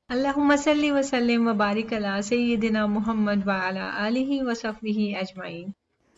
अल्लाहुम्मा सल्ली व सल्लिम व बारिक अला सय्यिदिना मुहम्मद व अला आलिहि व सहबिही अजमाइन।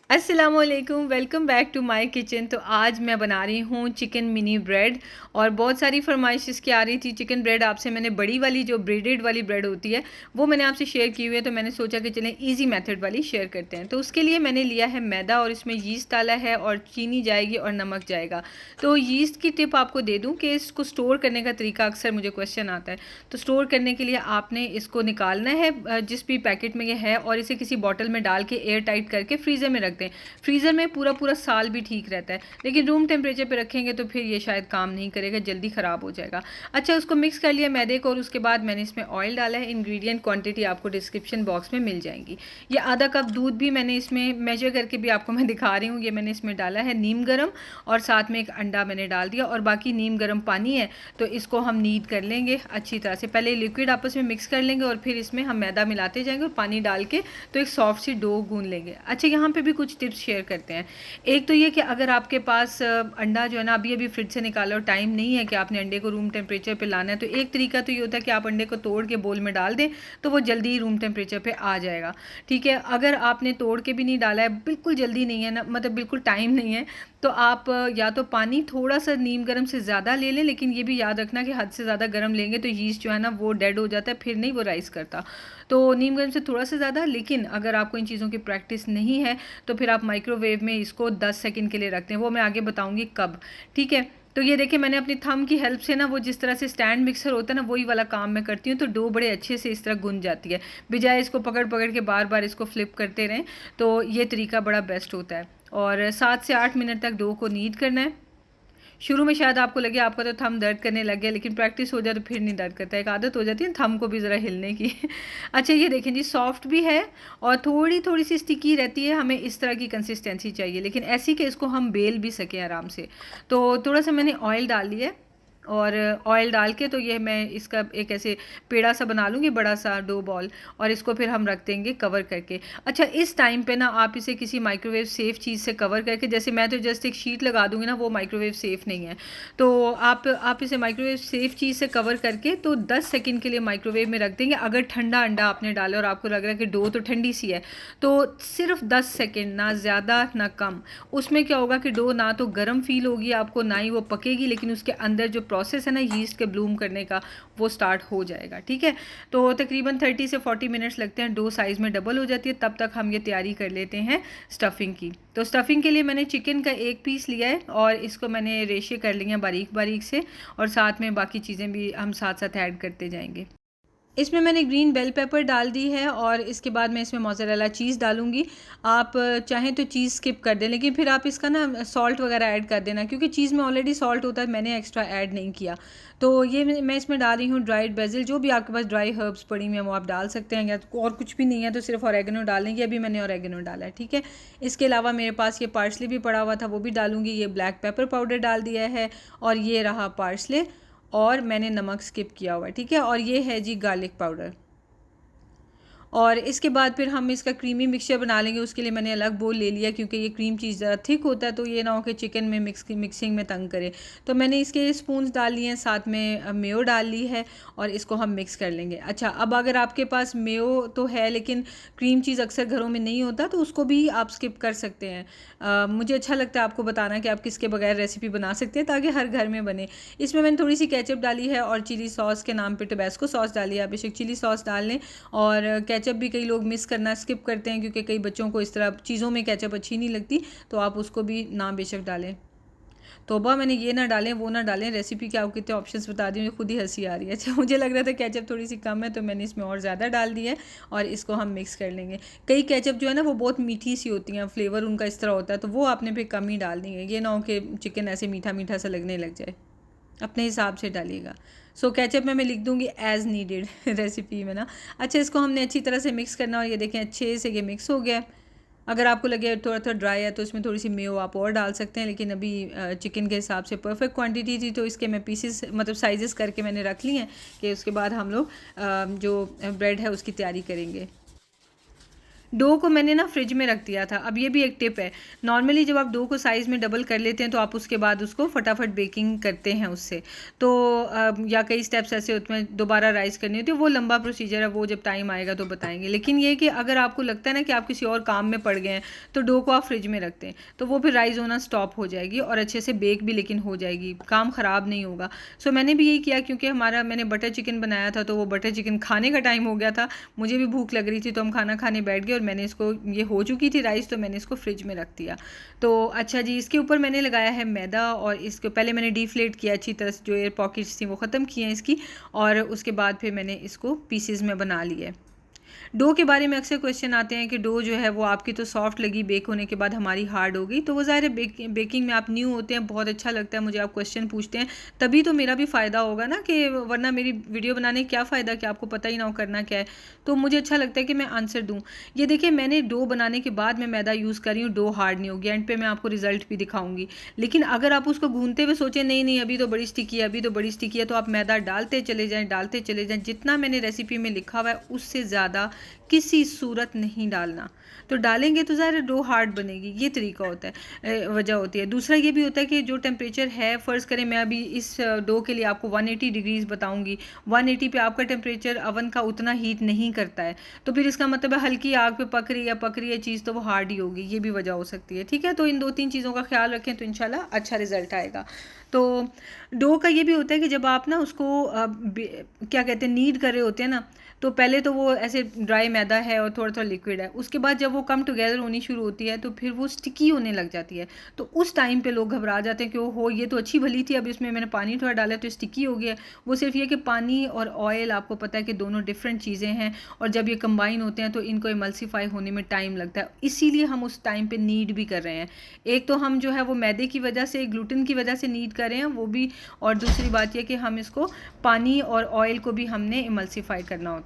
अस्सलामुअलैकुम, welcome back to my kitchen. तो आज मैं बना रही हूँ चिकन मिनी ब्रेड और बहुत सारी फरमाइश इसकी आ रही थी। चिकन ब्रेड आपसे मैंने बड़ी वाली जो ब्रेडेड वाली ब्रेड होती है वो मैंने आपसे शेयर की हुई है, तो मैंने सोचा कि चलें इजी मेथड वाली शेयर करते हैं। तो उसके लिए मैंने लिया है मैदा और इसमें यीस्ट डाला है और चीनी जाएगी और नमक जाएगा। तो यीस्ट की टिप आपको दे दूँ कि इसको स्टोर करने का तरीका अक्सर मुझे क्वेश्चन आता है। तो स्टोर करने के लिए आपने इसको निकालना है जिस भी पैकेट में ये है और इसे किसी बॉटल में डाल के एयर टाइट करके फ्रीज़र में रख दें। फ्रीज़र में पूरा पूरा साल भी ठीक रहता है, लेकिन रूम टेम्परेचर पे रखेंगे तो फिर ये शायद काम नहीं करेगा, जल्दी ख़राब हो जाएगा। अच्छा, उसको मिक्स कर लिया मैदे को और उसके बाद मैंने इसमें ऑयल डाला है। इंग्रेडिएंट क्वांटिटी आपको डिस्क्रिप्शन बॉक्स में मिल जाएंगी। ये आधा कप दूध भी मैंने इसमें मेजर करके भी आपको मैं दिखा रही हूँ। ये मैंने इसमें डाला है नीम गर्म और साथ में एक अंडा मैंने डाल दिया और बाकी नीम गर्म पानी है, तो इसको हम नीड कर लेंगे अच्छी तरह से। पहले लिक्विड आपस में मिक्स कर लेंगे और फिर इसमें हम मैदा मिलाते जाएंगे और पानी डाल के तो एक सॉफ्ट सी डो गूंद लेंगे। अच्छा, यहाँ पे भी कुछ टिप्स शेयर करते हैं। एक तो ये कि अगर आपके पास अंडा जो है ना अभी अभी फ्रिज से निकाला और टाइम नहीं है कि आपने अंडे को रूम टेम्परेचर पे लाना है, तो एक तरीका तो ये होता है कि आप अंडे को तोड़ के बोल में डाल दें तो वो जल्दी ही रूम टेम्परेचर पे आ जाएगा। ठीक है, अगर आपने तोड़ के भी नहीं डाला है, बिल्कुल जल्दी नहीं है ना, मतलब बिल्कुल टाइम नहीं है, तो आप या तो पानी थोड़ा सा नीम गर्म से ज़्यादा ले लें, लेकिन ये भी याद रखना कि हद से ज़्यादा गर्म लेंगे तो यीस्ट जो है ना वो डेड हो जाता है, फिर नहीं वो राइस करता। तो नीम गर्म से थोड़ा सा ज़्यादा। लेकिन अगर आपको इन चीज़ों की प्रैक्टिस नहीं है तो फिर आप माइक्रोवेव में इसको 10 सेकंड के लिए रखते हैं, वो मैं आगे बताऊंगी कब। ठीक है, तो ये देखिए मैंने अपनी थंब की हेल्प से ना वो जिस तरह से स्टैंड मिक्सर होता है ना वही वाला काम मैं करती हूँ, तो डो बड़े अच्छे से इस तरह गुंज जाती है। बजाय इसको पकड़ पकड़ के बार बार इसको फ्लिप करते रहें, तो ये तरीका बड़ा बेस्ट होता है। और 7 से 8 मिनट तक डो को नीड करना है। शुरू में शायद आपको लगे आपका तो थंब दर्द करने लग गया, लेकिन प्रैक्टिस हो जाए तो फिर नहीं दर्द करता, एक आदत हो जाती है थंब को भी ज़रा हिलने की। अच्छा, ये देखें जी, सॉफ्ट भी है और थोड़ी थोड़ी सी स्टिकी रहती है। हमें इस तरह की कंसिस्टेंसी चाहिए, लेकिन ऐसी कि इसको हम बेल भी सकें आराम से। तो थोड़ा सा मैंने ऑयल डाल लिया है और ऑयल डाल के तो ये मैं इसका एक ऐसे पेड़ा सा बना लूँगी, बड़ा सा डो बॉल, और इसको फिर हम रख देंगे कवर करके। अच्छा, इस टाइम पे ना आप इसे किसी माइक्रोवेव सेफ़ चीज़ से कवर करके, जैसे मैं तो जस्ट एक शीट लगा दूँगी ना, वो माइक्रोवेव सेफ़ नहीं है, तो आप इसे माइक्रोवेव सेफ़ चीज़ से कवर करके तो 10 सेकंड के लिए माइक्रोवेव में रख देंगे। अगर ठंडा अंडा आपने डाला और आपको लग रहा है कि डो तो ठंडी सी है, तो सिर्फ 10 सेकंड, ना ज़्यादा ना कम। उसमें क्या होगा कि डो ना तो गर्म फील होगी आपको, ना ही वो पकेगी, लेकिन उसके अंदर जो प्रोसेस है ना यीस्ट के ब्लूम करने का वो स्टार्ट हो जाएगा। ठीक है, तो तकरीबन 30 से 40 मिनट्स लगते हैं, डो साइज़ में डबल हो जाती है। तब तक हम ये तैयारी कर लेते हैं स्टफिंग की। तो स्टफिंग के लिए मैंने चिकन का एक पीस लिया है और इसको मैंने रेशे कर लिए हैं बारीक बारीक से, और साथ में बाकी चीज़ें भी हम साथ साथ ऐड करते जाएंगे। इसमें मैंने ग्रीन बेल पेपर डाल दी है और इसके बाद मैं इसमें मोज़रेला चीज़ डालूंगी। आप चाहें तो चीज़ स्किप कर दें, लेकिन फिर आप इसका ना सॉल्ट वगैरह ऐड कर देना, क्योंकि चीज़ में ऑलरेडी सॉल्ट होता है, मैंने एक्स्ट्रा ऐड नहीं किया। तो ये मैं इसमें डाल रही हूँ ड्राइड बेसिल। जो भी आपके पास ड्राई हर्ब्स पड़ी हुई हैं वो आप डाल सकते हैं, या और कुछ भी नहीं है तो सिर्फ ऑरेगनो डालेंगे। अभी मैंने ऑरेगनो डाला है। ठीक है, इसके अलावा मेरे पास ये पार्सले भी पड़ा हुआ था, वो भी डालूंगी। ये ब्लैक पेपर पाउडर डाल दिया है और ये रहा पार्सले, और मैंने नमक स्किप किया हुआ है। ठीक है, और ये है जी गार्लिक पाउडर। और इसके बाद फिर हम इसका क्रीमी मिक्सचर बना लेंगे। उसके लिए मैंने अलग बोल ले लिया, क्योंकि ये क्रीम चीज़ ज़रा थिक होता है, तो ये ना हो कि चिकन में मिक्सिंग में तंग करे। तो मैंने इसके स्पून्स डाल लिए हैं, साथ में मेयो डाल ली है और इसको हम मिक्स कर लेंगे। अच्छा, अब अगर आपके पास मेयो तो है लेकिन क्रीम चीज़ अक्सर घरों में नहीं होता, तो उसको भी आप स्किप कर सकते हैं। मुझे अच्छा लगता है आपको बताना कि आप किसके बगैर रेसिपी बना सकते हैं ताकि हर घर में बने। इसमें मैंने थोड़ी सी केचप डाली है और चिली सॉस के नाम पर टबैस्को सॉस डाली है। आप बेशक चिली सॉस डाल लें, और केचप भी कई लोग मिस करना स्किप करते हैं, क्योंकि कई बच्चों को इस तरह चीज़ों में केचप अच्छी नहीं लगती, तो आप उसको भी ना बेशक डालें। तोबा, मैंने ये ना डालें वो ना डालें, रेसिपी के आपको कितने ऑप्शंस बता दी, मुझे खुद ही हंसी आ रही है। अच्छा, मुझे लग रहा था केचप थोड़ी सी कम है, तो मैंने इसमें और ज़्यादा डाल दी है और इसको हम मिक्स कर लेंगे। कई केचप जो है ना वो बहुत मीठी सी होती हैं, फ्लेवर उनका इस तरह होता है, तो वो आपने फिर कम ही डालनी है। ये ना हो कि चिकन ऐसे मीठा मीठा सा लगने लग जाए, अपने हिसाब से डालिएगा। सो केचप में मैं लिख दूंगी एज़ नीडेड रेसिपी में ना। अच्छा, इसको हमने अच्छी तरह से मिक्स करना, और ये देखें अच्छे से ये मिक्स हो गया। अगर आपको लगे थोड़ा थोड़ा ड्राई है तो इसमें थोड़ी सी मेयो आप और डाल सकते हैं, लेकिन अभी चिकन के हिसाब से परफेक्ट क्वांटिटी थी, तो इसके मैं पीसेस मतलब साइजेस करके मैंने रख ली हैं कि उसके बाद हम लोग जो ब्रेड है उसकी तैयारी करेंगे। डो को मैंने ना फ्रिज में रख दिया था। अब ये भी एक टिप है, नॉर्मली जब आप डो को साइज़ में डबल कर लेते हैं तो आप उसके बाद उसको फटाफट बेकिंग करते हैं उससे, तो या कई स्टेप्स ऐसे होते हैं दोबारा राइस करनी होती है, वो लंबा प्रोसीजर है, वो जब टाइम आएगा तो बताएंगे। लेकिन ये कि अगर आपको लगता है ना कि आप किसी और काम में पड़ गए हैं तो डो को आप फ्रिज में रखते हैं तो वो फिर राइस होना स्टॉप हो जाएगी और अच्छे से बेक भी लेकिन हो जाएगी, काम ख़राब नहीं होगा। सो मैंने भी यही किया, क्योंकि मैंने बटर चिकन बनाया था तो वो बटर चिकन खाने का टाइम हो गया था, मुझे भी भूख लग रही थी, तो हम खाना खाने बैठ गए और मैंने इसको, ये हो चुकी थी राइस, तो मैंने इसको फ्रिज में रख दिया। तो अच्छा जी, इसके ऊपर मैंने लगाया है मैदा और इसको पहले मैंने डीफ्लेट किया अच्छी तरह से, जो एयर पॉकेट्स थी वो ख़त्म किए हैं इसकी, और उसके बाद फिर मैंने इसको पीसेस में बना लिया। डो के बारे में अक्सर क्वेश्चन आते हैं कि डो जो है वो आपकी तो सॉफ्ट लगी, बेक होने के बाद हमारी हार्ड हो गई, तो वो ज़ाहिर है बेकिंग में आप न्यू होते हैं, बहुत अच्छा लगता है मुझे आप क्वेश्चन पूछते हैं, तभी तो मेरा भी फ़ायदा होगा ना, कि वरना मेरी वीडियो बनाने क्या फ़ायदा कि आपको पता ही ना हो करना क्या है। तो मुझे अच्छा लगता है कि मैं आंसर दूँ। ये देखिए, मैंने डो बनाने के बाद मैं मैदा यूज़ कर रही हूँ, डो हार्ड नहीं होगी, एंड पे मैं आपको रिजल्ट भी दिखाऊंगी। लेकिन अगर आप उसको गूंथते हुए सोचें नहीं नहीं अभी तो बड़ी स्टिकी है, अभी तो बड़ी स्टिकी है, तो आप मैदा डालते चले जाएं, जितना मैंने रेसिपी में लिखा हुआ है उससे ज़्यादा किसी सूरत नहीं डालना। तो डालेंगे तो ज़रा डो हार्ड बनेगी, ये तरीका होता है, वजह होती है। दूसरा ये भी होता है कि जो टेम्परेचर है, फ़र्ज़ करें मैं अभी इस डो के लिए आपको 180 डिग्रीज़ बताऊंगी, 180 पे आपका टेम्परेचर अवन का उतना हीट नहीं करता है, तो फिर इसका मतलब है हल्की आग पे पक रही है चीज़, तो वो हार्ड ही होगी, ये भी वजह हो सकती है। ठीक है, तो इन 2-3 चीज़ों का ख्याल रखें तो इंशाल्लाह अच्छा रिजल्ट आएगा। तो डो का ये भी होता है कि जब आप ना उसको क्या कहते हैं, नीड कर रहे होते हैं ना, तो पहले तो वो ऐसे ड्राई मैदा है और थोड़ा थोड़ा लिक्विड है, उसके बाद जब वो कम टुगेदर होनी शुरू होती है तो फिर वो स्टिकी होने लग जाती है। तो उस टाइम पे लोग घबरा जाते हैं कि ओहो ये तो अच्छी भली थी, अब इसमें मैंने पानी थोड़ा डाला तो स्टिकी हो गया। वो सिर्फ ये कि पानी और ऑयल, आपको पता है कि दोनों डिफरेंट चीज़ें हैं, और जब ये कंबाइन होते हैं तो इनको इमल्सीफाई होने में टाइम लगता है, इसीलिए हम उस टाइम पे नीड भी कर रहे हैं। एक तो हम जो है वो मैदे की वजह से, ग्लूटेन की वजह से नीड कर रहे हैं वो भी, और दूसरी बात यह कि हम इसको पानी और ऑयल को भी हमने इमल्सीफाई करना होता है।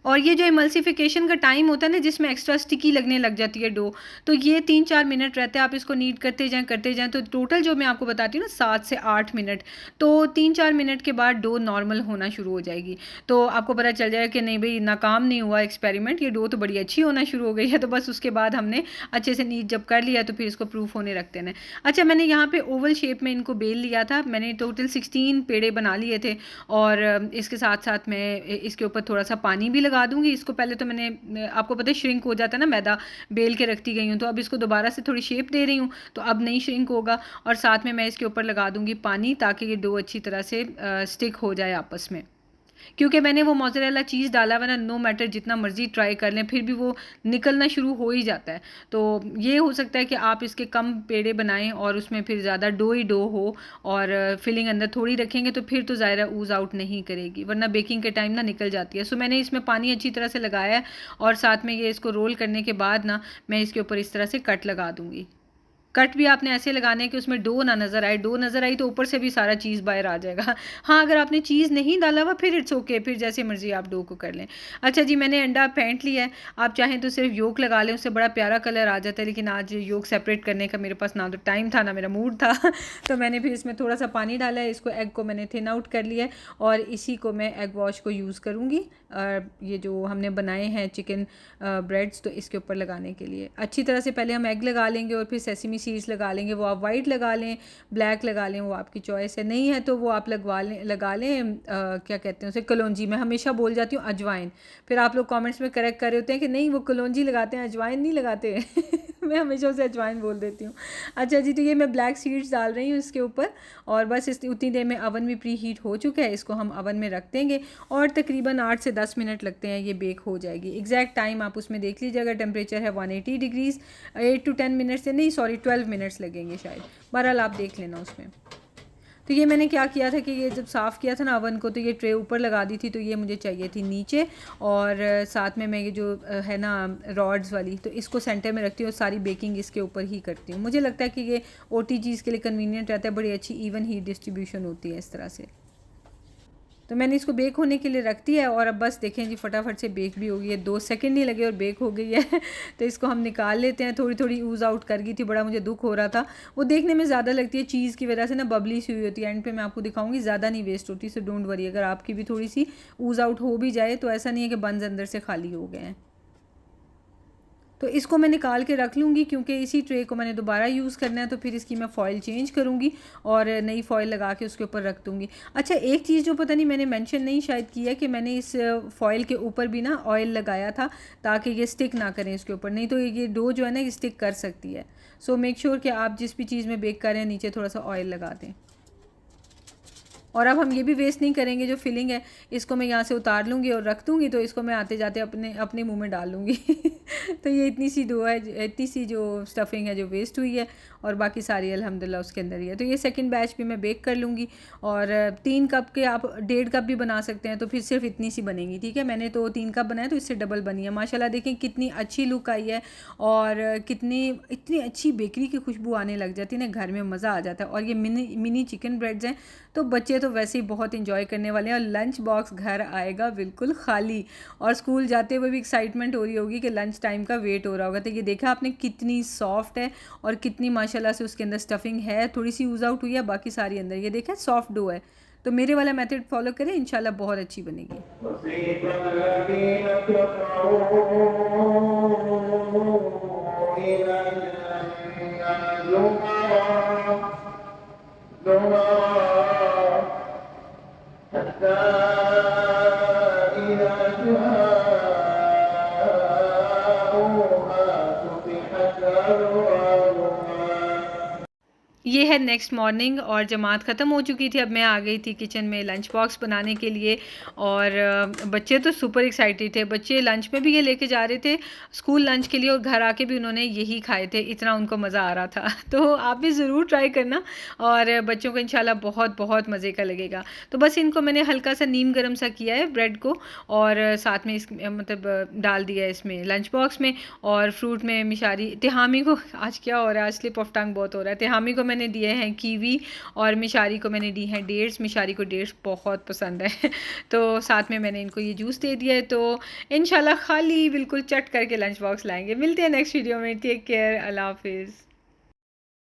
और ये जो इमल्सिफिकेशन का टाइम होता है ना, जिसमें एक्स्ट्रा स्टिकी लगने लग जाती है डो, तो ये 3-4 मिनट रहते हैं, आप इसको नीड करते जाएं, तो टोटल जो मैं आपको बताती हूँ ना 7 से 8 मिनट, तो 3-4 मिनट के बाद डो नॉर्मल होना शुरू हो जाएगी। तो आपको पता चल जाएगा कि नहीं भाई नाकाम नहीं हुआ एक्सपेरिमेंट, ये डो तो बड़ी अच्छी होना शुरू हो गई है। तो बस उसके बाद हमने अच्छे से नीड जब कर लिया तो फिर इसको प्रूफ होने रखते हैं। अच्छा, मैंने यहाँ पर ओवल शेप में इनको बेल लिया था, मैंने टोटल 16 पेड़े बना लिए थे, और इसके साथ साथ मैं इसके ऊपर थोड़ा सा पानी भी लगा दूंगी। इसको पहले तो मैंने, आपको पता है श्रिंक हो जाता है ना मैदा, बेल के रखती गई हूँ, तो अब इसको दोबारा से थोड़ी शेप दे रही हूँ, तो अब नहीं श्रिंक होगा, और साथ में मैं इसके ऊपर लगा दूंगी पानी, ताकि ये डो अच्छी तरह से स्टिक हो जाए आपस में। क्योंकि मैंने वो मोज़रेला चीज़ डाला हुआ ना, नो मैटर जितना मर्जी ट्राई कर लें फिर भी वो निकलना शुरू हो ही जाता है। तो ये हो सकता है कि आप इसके कम पेड़े बनाएं और उसमें फिर ज़्यादा डो ही डो हो, और फिलिंग अंदर थोड़ी रखेंगे तो फिर तो ज़ाहिर ऊज आउट नहीं करेगी, वरना बेकिंग के टाइम ना निकल जाती है। सो मैंने इसमें पानी अच्छी तरह से लगाया है, और साथ में ये इसको रोल करने के बाद ना मैं इसके ऊपर इस तरह से कट लगा दूँगी। कट भी आपने ऐसे लगाने कि उसमें डो ना नज़र आए, डो नज़र आई तो ऊपर से भी सारा चीज़ बाहर आ जाएगा। हाँ, अगर आपने चीज़ नहीं डाला हुआ फिर इट्स ओके, फिर जैसे मर्जी आप डो को कर लें। अच्छा जी, मैंने अंडा फेंट लिया है, आप चाहें तो सिर्फ योक लगा लें, उससे बड़ा प्यारा कलर आ जाता है, लेकिन आज योक सेपरेट करने का मेरे पास ना तो टाइम था ना मेरा मूड था तो मैंने फिर इसमें थोड़ा सा पानी डाला है, इसको एग को मैंने थिन आउट कर लिया है, और इसी को मैं एग वॉश को यूज़ करूँगी ये जो हमने बनाए हैं चिकन ब्रेड्स, तो इसके ऊपर लगाने के लिए अच्छी तरह से पहले हम एग लगा लेंगे और फिर सेसमी सीड्स लगा लेंगे। वो आप वाइट लगा लें, ब्लैक लगा लें, वो आपकी चॉइस है, नहीं है तो वो आप लगा लें क्या कहते हैं उसे, कलौंजी। मैं हमेशा बोल जाती हूँ अजवाइन, फिर आप लोग कमेंट्स में करेक्ट कर रहे होते हैं कि नहीं वो कलौंजी लगाते हैं अजवाइन नहीं लगाते मैं हमेशा उसे अजवाइन बोल देती हूँ। अच्छा जी, तो ये मैं ब्लैक सीड्स डाल रही हूँ इसके ऊपर, और बस इस उतनी देर में अवन भी प्री हीट हो चुका है, इसको हम अवन में रख देंगे, और तकरीबन 8 से 10 मिनट लगते हैं ये बेक हो जाएगी। एग्जैक्ट टाइम आप उसमें देख लीजिए, अगर टेम्परेचर है 180 डिग्रीज़, 8 to 10 मिनट से नहीं, सॉरी 12 मिनट्स लगेंगे शायद, बहरहाल आप देख लेना उसमें। तो ये मैंने क्या किया था कि ये जब साफ़ किया था ना अवन को, तो ये ट्रे ऊपर लगा दी थी, तो ये मुझे चाहिए थी नीचे, और साथ में मैं ये जो है ना रॉड्स वाली, तो इसको सेंटर में रखती हूँ, सारी बेकिंग इसके ऊपर ही करती हूँ। मुझे लगता है कि ये OTGs के लिए कन्वीनियंट रहता है, बड़ी अच्छी इवन हीट डिस्ट्रीब्यूशन होती है इस तरह से। तो मैंने इसको बेक होने के लिए रख दिया है, और अब बस देखें जी फटाफट से बेक भी हो गई है, 2 सेकंड नहीं लगे और बेक हो गई है तो इसको हम निकाल लेते हैं। थोड़ी थोड़ी यूज़ आउट कर गई थी, बड़ा मुझे दुख हो रहा था, वो देखने में ज़्यादा लगती है चीज़ की वजह से ना, बबली सी हुई होती है, एंड पे मैं आपको दिखाऊंगी, ज़्यादा नहीं वेस्ट होती। सो डोंट वरी, अगर आपकी भी थोड़ी सी यूज़ आउट हो भी जाए तो ऐसा नहीं है कि बंस अंदर से खाली हो गए हैं। तो इसको मैं निकाल के रख लूँगी क्योंकि इसी ट्रे को मैंने दोबारा यूज़ करना है, तो फिर इसकी मैं फ़ॉइल चेंज करूँगी और नई फ़ॉइल लगा के उसके ऊपर रख दूँगी। अच्छा, एक चीज़ जो पता नहीं मैंने मेंशन नहीं शायद किया कि मैंने इस फ़ॉइल के ऊपर भी ना ऑयल लगाया था ताकि ये स्टिक ना करें इसके ऊपर, नहीं तो ये डो जो है ना ये स्टिक कर सकती है। सो मेक श्योर कि आप जिस भी चीज़ में बेक कर रहे हैं नीचे थोड़ा सा ऑयल लगा दें। और अब हम ये भी वेस्ट नहीं करेंगे, जो फिलिंग है इसको मैं यहाँ से उतार लूँगी और रख दूँगी, तो इसको मैं आते जाते अपने अपने मुंह में डाल लूँगी तो ये इतनी सी डो है, इतनी सी जो स्टफिंग है जो वेस्ट हुई है, और बाकी सारी अल्हम्दुलिल्लाह उसके अंदर ही है। तो ये सेकंड बैच भी मैं बेक कर लूँगी, और 3 कप के आप 1.5 कप भी बना सकते हैं, तो फिर सिर्फ इतनी सी बनेगी। ठीक है, मैंने तो 3 कप बनाया तो इससे डबल बनी है। माशाल्लाह देखें कितनी अच्छी लुक आई है, और इतनी अच्छी बेकरी की खुशबू आने लग जाती है ना, घर में मज़ा आ जाता है। और ये मिनी चिकन ब्रेड्स हैं, तो बच्चे तो वैसे ही बहुत इंजॉय करने वाले हैं, और लंच बॉक्स घर आएगा बिल्कुल खाली, और स्कूल जाते हुए भी एक्साइटमेंट हो रही होगी कि लंच टाइम का वेट हो रहा होगा। तो ये देखा आपने कितनी सॉफ्ट है, और कितनी माशाल्लाह से उसके अंदर स्टफिंग है, थोड़ी सी यूज़ आउट हुई है, बाकी सारी अंदर। ये देखा सॉफ्ट डो है, तो मेरे वाला मेथड फॉलो करें, इंशाल्लाह बहुत अच्छी बनेगी। ये है नेक्स्ट मॉर्निंग, और जमात ख़त्म हो चुकी थी। अब मैं आ गई थी किचन में लंच बॉक्स बनाने के लिए, और बच्चे तो सुपर एक्साइटेड थे। बच्चे लंच में भी ये लेके जा रहे थे स्कूल लंच के लिए, और घर आके भी उन्होंने यही खाए थे, इतना उनको मज़ा आ रहा था तो आप भी ज़रूर ट्राई करना, और बच्चों को इंशाल्लाह बहुत बहुत मज़े का लगेगा। तो बस इनको मैंने हल्का सा नीम गर्म सा किया है ब्रेड को, और साथ में इस मतलब डाल दिया है इसमें लंच बॉक्स में। और फ्रूट में मिशारी तिहामी को, आज क्या हो रहा है, स्लिप ऑफ टंग बहुत हो रहा है, तिहामी को मैंने दिए हैं कीवी, और मिशारी को मैंने दी हैं डेट्स। मिशारी को डेट्स बहुत पसंद है तो साथ में मैंने इनको ये जूस दे दिया है। तो इंशाल्लाह खाली बिल्कुल चट करके लंच बॉक्स लाएंगे। मिलते हैं नेक्स्ट वीडियो में, टेक केयर, अल्लाह हाफिज़।